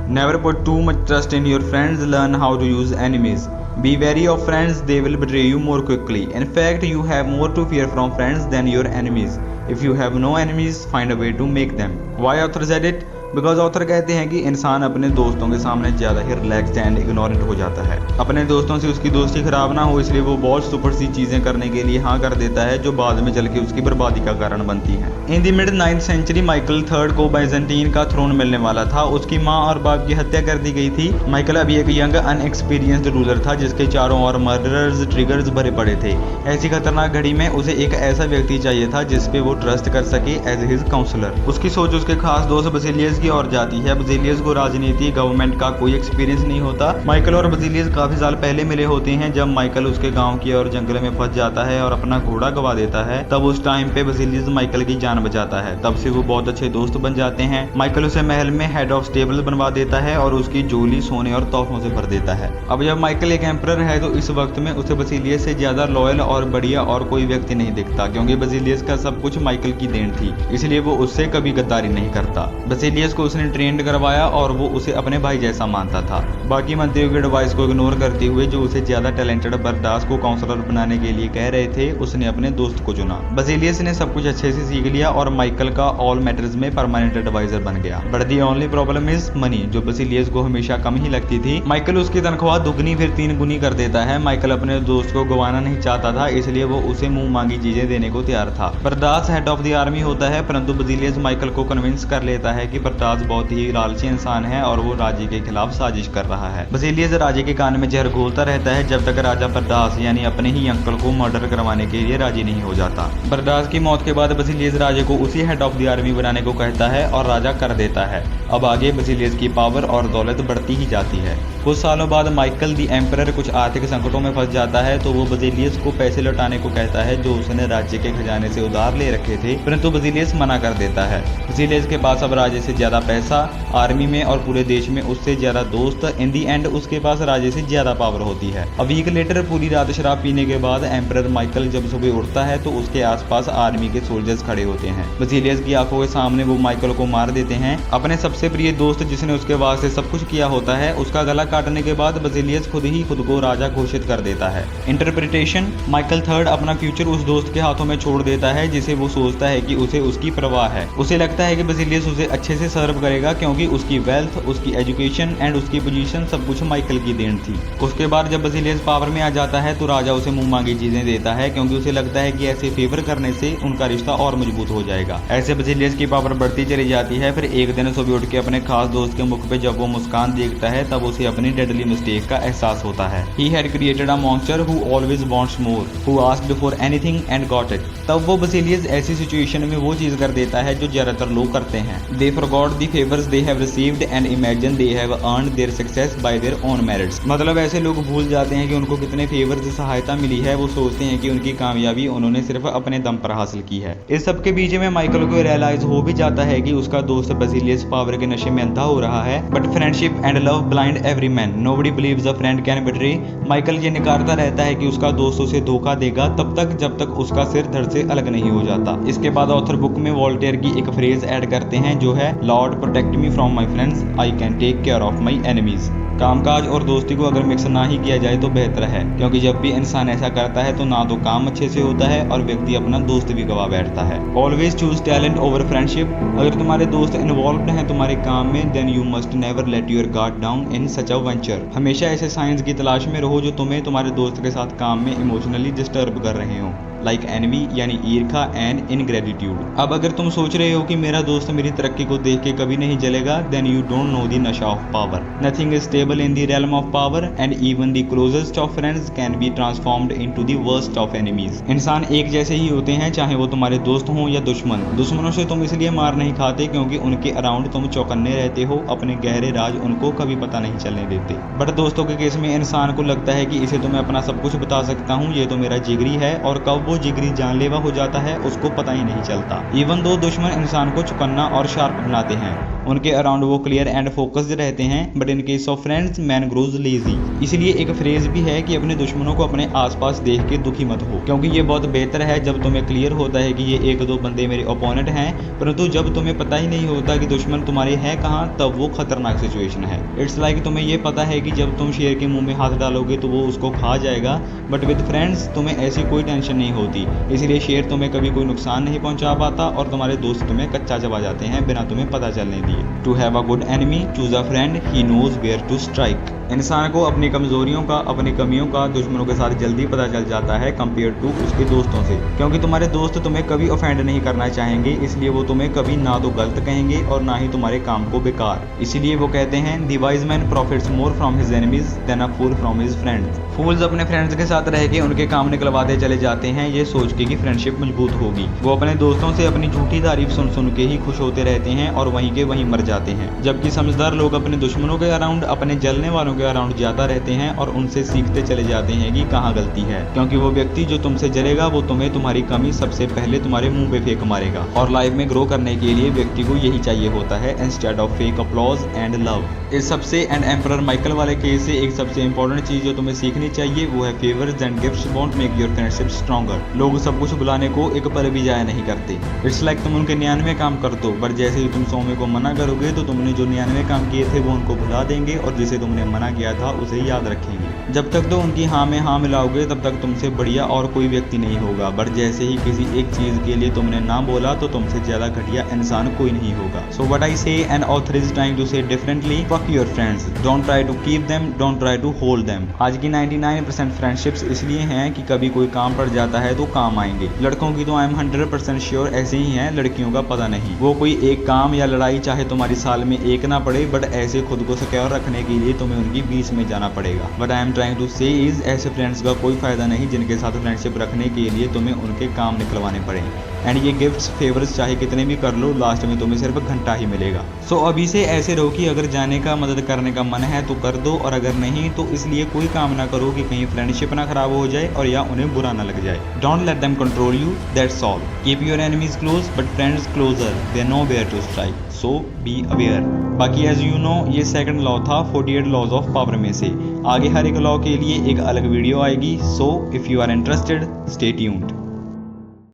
Never put too much trust in your friends. Learn how to use enemies. Be wary of friends, they will betray you more quickly. In fact, you have more to fear from friends than your enemies. If you have no enemies, find a way to make them. Why author said it? Because author कहते हैं कि इंसान अपने दोस्तों के सामने ज़्यादा ही relaxed and ignorant हो जाता है। अपने दोस्तों से उसकी दोस्ती खराब ना हो, इसलिए वो बहुत सुपर सी चीज़ें करने के लिए हाँ कर देता है जो बाद में चल के उसकी बर्बादी का कारण बनती हैं। In the mid 9th century Michael III को बाइजेंटीन का थ्रोन मिलने वाला था। उसकी माँ और बाप की हत्या कर दी गई थी। माइकल अभी एक यंग अनएक्सपीरियंस्ड रूलर था जिसके चारों ओर मर्डरर्स ट्रिगर्स भरे पड़े थे। ऐसी खतरनाक घड़ी में उसे एक ऐसा व्यक्ति चाहिए था जिस पे वो ट्रस्ट कर सके एज हिज काउंसलर। उसकी सोच उसके खास दोस्त बसिलियस की ओर जाती है। बसिलियस को राजनीति गवर्नमेंट का कोई एक्सपीरियंस नहीं होता। माइकल और बसिलियस काफी साल पहले मिले होते हैं जब माइकल उसके गांव की और जंगल में फंस जाता है और अपना घोड़ा गवा देता है। तब उस टाइम पे बसिलियस माइकल की जान बचाता है। तब से वो बहुत अच्छे दोस्त बन जाते हैं। माइकल उसे महल में हेड ऑफ स्टेबल बनवा देता है और उसकी झोली सोने और तोहफों से भर देता है। अब जब माइकल एक एम्परर है तो इस वक्त में उसे बसिलियस से ज्यादा लॉयल और बढ़िया और कोई व्यक्ति नहीं दिखता, क्योंकि बसिलियस का सब कुछ माइकल की देन थी, इसलिए वो उससे कभी गद्दारी नहीं करता। बसिलियस को उसने ट्रेंड करवाया और वो उसे अपने भाई जैसा मानता था। बाकी मंत्रियों की एडवाइस को इग्नोर करते हुए जो उसे ज्यादा टैलेंटेड बर्दास को काउंसलर बनाने के लिए कह रहे थे, उसने अपने दोस्त को चुना। बसिलियस ने सब कुछ अच्छे से सीख लिया और माइकल का ऑल मैटर्स में परमानेंट एडवाइजर बन गया। But the only problem is money, जो बसिलियस को हमेशा कम ही लगती थी। माइकल उसकी तनख्वाह दुगनी फिर 3 गुनी कर देता है। माइकल अपने दोस्त को गंवाना नहीं चाहता था, इसलिए वो उसे मुंह मांगी चीजें देने को तैयार था। बर्दास हेड ऑफ द आर्मी होता है, परंतु बसिलियस माइकल को कन्विंस कर लेता है कि बर्दास बहुत ही लालची इंसान है और वो राजे के खिलाफ साजिश कर रहा है। बसिलियस राजे के कान में जहर घोलता रहता है जब तक राजा बर्दास यानी अपने ही अंकल को मर्डर करवाने के लिए राजी नहीं हो जाता। बर्दास की मौत के बाद बसिलियस राजे को उसी हेड ऑफ द आर्मी बनाने को कहता है और राजा कर देता है। अब आगे बसिलियस की पावर और दौलत बढ़ती ही जाती है। कुछ सालों बाद माइकल दी एम्परर कुछ आर्थिक संकटों में फंस जाता है तो वो बसिलियस को पैसे लौटाने को कहता है जो उसने राज्य के खजाने से उधार ले रखे थे, परंतु बसिलियस मना कर देता है। बसिलियस के पास अब राजे से ज्यादा पैसा, आर्मी में और पूरे देश में उससे ज्यादा दोस्त, इन दी एंड उसके पास राजे से ज्यादा पावर होती है। अ वीक लेटर पूरी रात शराब पीने के बाद एम्परर माइकल जब सुबह उठता है तो उसके आसपास आर्मी के सोल्जर्स खड़े होते हैं। बसिलियस की आंखों के सामने वो माइकल को मार देते हैं। अपने सबसे प्रिय दोस्त जिसने उसके वास्ते सब कुछ किया होता है, उसका गला काटने के बाद बसिलियस खुद ही खुद को राजा घोषित कर देता है। इंटरप्रिटेशन, माइकल III अपना फ्यूचर उस दोस्त के हाथों में छोड़ देता है जिसे वो सोचता है कि उसे उसकी परवाह है। उसे लगता है कि बसिलियस उसे अच्छे से सर्व करेगा क्योंकि उसकी वेल्थ, उसकी एजुकेशन एंड उसकी पोजीशन सब कुछ माइकल की देन थी। उसके बाद जब बसिलियस पावर में आ जाता है तो राजा उसे मुंह मांगी चीजें देता है क्योंकि उसे लगता है कि ऐसे फेवर करने से उनका रिश्ता और मजबूत हो जाएगा। ऐसे बसिलियस की पावर बढ़ती चली जाती है। फिर एक दिन सुबह उठ के अपने खास दोस्त के मुख पे जब वो मुस्कान देखता है तब उसे अपनी डेडली मिस्टेक का एहसास होता है। He had created a monster who always wants more, who asked for anything and got it. तब वो बसिलियस ऐसी सिचुएशन में वो चीज कर देता है जो ज्यादातर लोग करते हैं। They forgot the favors they have received and imagine they have earned their success by their own merits. मतलब ऐसे लोग भूल जाते हैं कि उनको कितने फेवर से सहायता मिली है। वो सोचते हैं कि उनकी कामयाबी उन्होंने सिर्फ अपने दम पर हासिल की है। इस सब के बीच में माइकल को रियलाइज हो भी जाता है कि उसका दोस्त बसिलियस पावर के नशे में अंधा हो रहा है। But friendship and love blind every man, nobody believes a friend can betray. Michael ये निकारता रहता है कि उसका दोस्त उसे धोखा देगा तब तक जब तक उसका सिर धड़ से अलग नहीं हो जाता। इसके बाद ऑथर बुक में वॉल्टेयर की एक फ्रेज ऐड करते हैं जो है, lord protect me from my friends, I can take care of my enemies. कामकाज और दोस्ती को अगर मिक्स ना ही किया जाए तो बेहतर है, क्योंकि जब भी इंसान ऐसा करता है तो ना तो काम अच्छे से होता है और व्यक्ति अपना दोस्त भी गवा बैठता है। Always choose talent over friendship. अगर तुम्हारे दोस्त इन्वॉल्व हैं तुम्हारे काम में, then you must never let your guard down in such a venture. हमेशा ऐसे साइंस की तलाश में रहो जो तुम्हें तुम्हारे दोस्त के साथ काम में इमोशनली डिस्टर्ब कर रहे हो, लाइक एनिमी यानी ईर्खा एंड इनग्रेटिट्यूड। अब अगर तुम सोच रहे हो कि मेरा दोस्त मेरी तरक्की को देख के कभी नहीं जलेगा, then you don't know the नशा of power. Nothing is stable in the realm of power and even the closest of friends can be transformed into the worst of enemies. इंसान एक जैसे ही होते हैं चाहे वो तुम्हारे दोस्त हों या दुश्मन। दुश्मनों से तुम इसलिए मार नहीं खाते क्योंकि उनके अराउंड तुम चौकन्ने रहते हो, अपने गहरे राज उनको कभी पता नहीं चलने देते। बट दोस्तों के केस में इंसान को लगता है कि इसे तो मैं अपना सब कुछ बता सकता हूँ, ये तो मेरा जिगरी है, और कब वो जिगरी जानलेवा हो जाता है उसको पता ही नहीं चलता। इवन दो दुश्मन इंसान को चौकन्ना और शार्प बनाते हैं, उनके अराउंड वो क्लियर एंड फोकस्ड रहते हैं, but in case of friends man grows lazy. इसलिए एक फ्रेज भी है कि अपने दुश्मनों को अपने आसपास देख के दुखी मत हो, क्योंकि ये बहुत बेहतर है जब तुम्हें क्लियर होता है कि ये एक दो बंदे मेरे ओपोनेंट हैं, परंतु जब तुम्हें पता ही नहीं होता कि दुश्मन तुम्हारे हैं कहाँ, तब वो खतरनाक सिचुएशन है। इट्स लाइक तुम्हें ये पता है कि जब तुम शेर के मुंह में हाथ डालोगे तो वो उसको खा जाएगा, बट विद फ्रेंड्स तुम्हें ऐसी कोई टेंशन नहीं होती, इसलिए शेर तुम्हें कभी कोई नुकसान नहीं पहुंचा पाता और तुम्हारे दोस्त तुम्हें कच्चा चबा जाते हैं बिना तुम्हें पता चलने दिए। To have a good enemy, choose a friend he knows where to strike. इंसान को अपनी कमजोरियों का, अपनी कमियों का दुश्मनों के साथ जल्दी पता चल जाता है कंपेयर टू उसके दोस्तों से, क्योंकि तुम्हारे दोस्त तुम्हें कभी ऑफेंड नहीं करना चाहेंगे, इसलिए वो तुम्हें कभी ना तो गलत कहेंगे और ना ही तुम्हारे काम को बेकार। इसीलिए वो कहते हैं the wise man profits more from his enemies than a fool from his friends. Fools अपने फ्रेंड्स के साथ रह के उनके काम निकलवाते चले जाते हैं, ये सोच के कि फ्रेंडशिप मजबूत होगी। वो अपने दोस्तों से अपनी झूठी तारीफ सुन सुन के ही खुश होते रहते हैं और वहीं के वहीं मर जाते हैं, जबकि समझदार लोग अपने दुश्मनों के अराउंड, अपने जलने वालों के अराउंड जाता रहते हैं और उनसे सीखते चले जाते हैं कि कहाँ गलती है, क्योंकि वो व्यक्ति जो तुमसे जलेगा वो तुम्हें तुम्हारी कमी सबसे पहले तुम्हारे मुंह पे फेंक मारेगा। और लाइफ में ग्रो करने के लिए व्यक्ति को यही चाहिए होता है, instead of fake applause and love. इस सबसे एंड एम्परर माइकल वाले केस से एक सबसे इंपॉर्टेंट चीज जो तुम्हें सीखनी चाहिए वो है favours and gifts won't make your friendship stronger. लोग सब कुछ बुलाने को एक पल भी जाया नहीं करते। इट्स लाइक तुम उनके 99 काम कर दो, बट जैसे ही तुम 100वें को मना करोगे तो तुमने जो 99 काम किए थे वो उनको भुला देंगे और जिसे तुमने मना किया था उसे याद रखेंगे। जब तक तो उनकी हाँ में हाँ मिलाओगे तब तक तुमसे बढ़िया और कोई व्यक्ति नहीं होगा, बट जैसे ही किसी एक चीज के लिए तुमने ना बोला तो तुमसे ज्यादा घटिया इंसान कोई नहीं होगा। सो what I say an author is trying to say differently, fuck your friends, don't try to keep them, don't try to hold them. आज की 99% फ्रेंडशिप्स इसलिए हैं कि कभी कोई काम पड़ जाता है तो काम आएंगे। लड़कों की तो आई एम 100% श्योर ऐसे ही हैं, लड़कियों का पता नहीं। वो कोई एक काम या लड़ाई चाहे तुम्हारी साल में एक ना पड़े, बट ऐसे खुद को सिक्योर रखने के लिए तुम्हें उनकी बीच में जाना पड़ेगा। But I am trying to say is ऐसे फ्रेंड्स का कोई फायदा नहीं जिनके साथ फ्रेंडशिप रखने के लिए तुम्हें उनके काम निकलवाने पड़े। एंड ये गिफ्ट्स फेवर्स चाहे कितने भी कर लो, लास्ट में तुम्हें सिर्फ घंटा ही मिलेगा। सो अभी से ऐसे रहो कि अगर जाने का, मदद करने का मन है तो कर दो, और अगर नहीं तो इसलिए कोई काम ना करो कि कहीं फ्रेंडशिप ना खराब हो जाए और या उन्हें बुरा ना लग जाए। Don't let them control you, that's all. Keep your enemies close but friends closer, they know where to strike, so be aware. बाकी एज यू नो ये सेकंड लॉ था 48 लॉज ऑफ पावर में से। आगे हर एक लॉ के लिए एक अलग वीडियो आएगी, so if you are interested stay tuned.